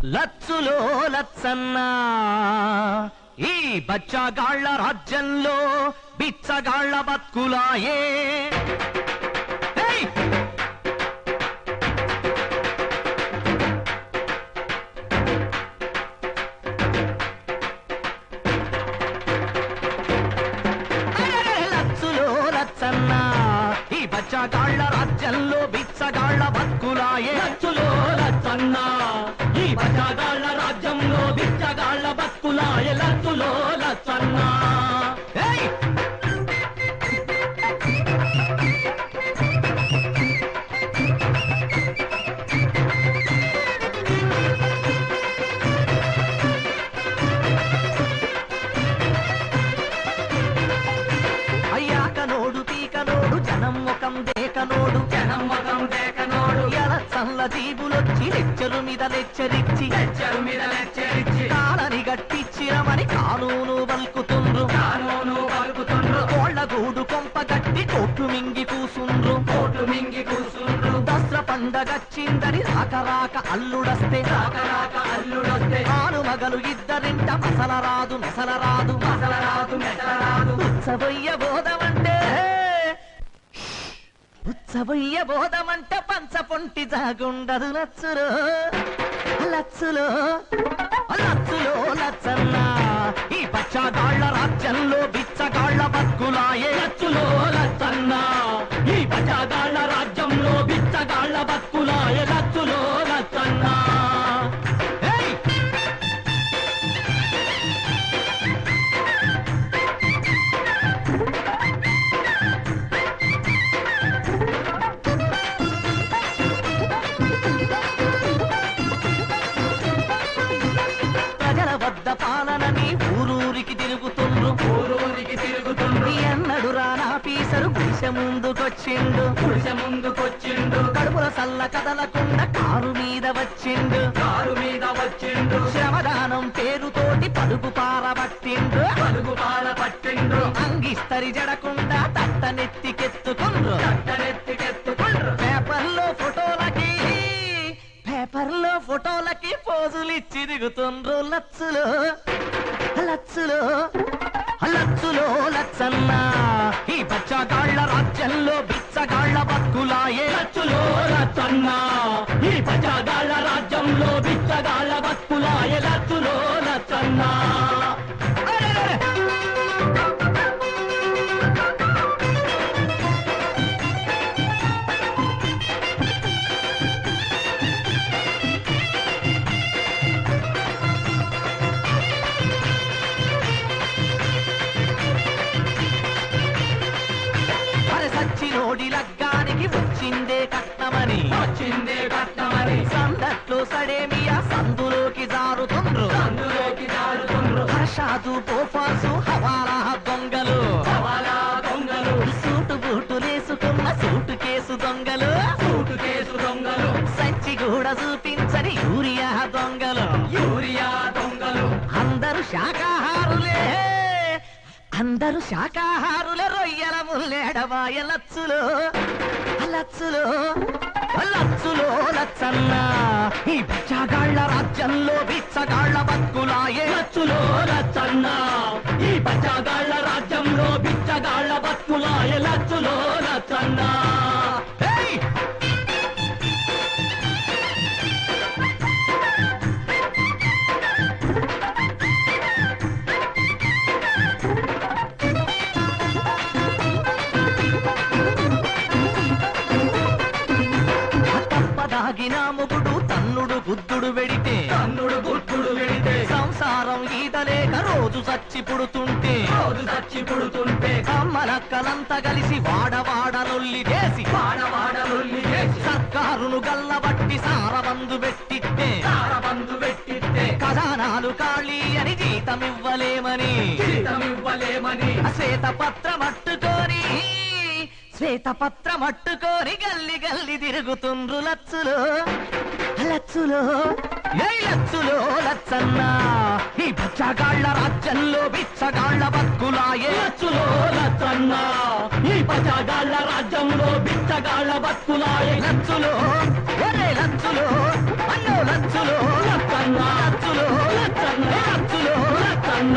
లచ్చులో లచ్చన్న ఈ బచ్చగాళ్ల రాజ్యంలో బిచ్చగాళ్ల బతుకులాయే. లచ్చులో లచ్చన్న ఈ బచ్చగాళ్ల రాజ్యంలో బిచ్చగాళ్ల బతుకులాయే. లచ్చులో లచ్చన్న ఈ బచ్చగాళ్ల రాజ్యంలో బిచ్చగాళ్ల బతుకులాయ. లచ్చులో లచ్చన్న అయ్యాకనోడు పీకనోడు జనం ముఖం దేకనోడు జనం ముఖం దేకనోడు ఎలా చల్ల జీబులొచ్చి లెచ్చరు మీద లెచ్చరిచ్చి లెచ్చరు మీద లెచ్చరిచ్చి కాలని గట్టిచ్చిరమని కానూను బల్కుతుండ్రు. కానూను పలుకుతుండ్రు. కోళ్ల గూడు కొంప గట్టి కోట్లు మింగి కూసుండ్రు. కోట్లు మింగి కూసుండ్రు. దసరా పండగచ్చిందని రాక అల్లుడస్తే రాక అల్లుడొస్తే ఆలు మగలు ఇద్దరింట మసల రాదు మెసల రాదు మసల రాదు మెసల రాదు. ఉత్సవయ్య బోధమంటే పంచ పొంటి జాగుండదు. లచ్చులో లచ్చులో లచ్చులో లచ్చన్న ఈ బచ్చగాళ్ల రాజ్యంలో బిచ్చగాళ్ల బతుకులాయే. లచ్చులో లచ్చన్న ఈ బచ్చగాళ్ల రాజ్యంలో బిచ్చగాళ్ల బతుకులాయ. లచ్చులో లచ్చన్న ప్రజల వద్ద పాలనని ఊరూరికి తిరుగుతుండ్రు. ఊరూరికి తిరుగుతుండ్రు. ఎన్నడు రానా పీసరు గుడిసె ముందుకొచ్చిండు. గుడిసె ముందుకొచ్చిండు. కడుపుల సల్ల కదలకుండా కారు మీద వచ్చిండు. కారు మీద వచ్చిండు. శ్రమదానం పేరుతోటి పలుగు పారబట్టిండు. పలుగు పాల పట్టిండు. అంగిస్తరి జడకుండా తట్టనెత్తికెత్తుకుండ్రు. చట్టనెత్తికెత్తుకుండ్రు. పేపర్లో ఫోటోలకి పోజులిచ్చి దిగుతుండ్రు. లచ్చులో లచ్చులో లచ్చులో లచ్చన్న ఈ బచ్చగాళ్ల రాజ్యంలో బిచ్చగాళ్ల బతుకులాయే. లచ్చులో లచ్చన్న ఈ బచ్చగాళ్ల రాజ్యంలో బిచ్చగాళ్ల బతుకులాయ. లచ్చులో లచ్చన్న సచ్చినోడి లగ్గానికి వచ్చిందే కట్నమని వచ్చిందే కట్టమని సందట్లో సడేమియా సందులోకి జారుతుండ్రు. అందులోకి జారుతుండ్రు. హర్షాదు పోఫాసు హవాలా దొంగలు సవాలా దొంగలు సూటు బూటులేసుకున్న సూటు కేసు దొంగలు సూటు కేసు దొంగలు సంచి కూడా చూపించని యూరియా దొంగలు యూరియా దొంగలు అందరూ శాకాహారులే రొయ్యల ముల్లేడబాయ. లచ్చులో లచ్చులో లచ్చులో లచ్చన్న ఈ బిచ్చగాళ్ల రాజ్యంలో బిచ్చగాళ్ల బతుకులాయే. లచ్చులో లచ్చన్న ఈ బచ్చగాళ్ల రాజ్యంలో బిచ్చగాళ్ల బతుకులాయ. లచ్చులో లచ్చన్న తప్పదాగిన మొగుడు తన్నుడు గుద్దుడు వెడితే తన్నుడు గుట్టుడు వెడితే సంసారం ఈదలేక రోజు చచ్చి పుడుతుంటే రోజు చచ్చి పుడుతుంటే కమ్మలక్కలంతా కలిసి వాడవాడలొల్లి చేసి వాడవాడలొల్లి చేసి సర్కారును గల్లబట్టి సారబందు పెట్టిట్టే తారబందు పెట్టిస్తే ఖజానాలు ఖాళీ అని జీతమివ్వలేమని శ్వేతపత్రం అట్టుకొని గల్లి గల్లి తిరుగుతుండ్రు. లచ్చులో లచ్చులో లచ్చన్న ఈ బచ్చగాళ్ల రాజ్యంలో బిచ్చగాళ్ల బతుకులాయే లచ్చులో లచ్చన్న ఈ పచ్చగాళ్ళ రాజ్యంలో బిచ్చగాళ్ళ బతుకులాయే లచ్చులో ఒరే లచ్చులో అన్నో లచ్చులో లచ్చన్న లచ్చులో లచ్చన్న లచ్చులో లచ్చన్న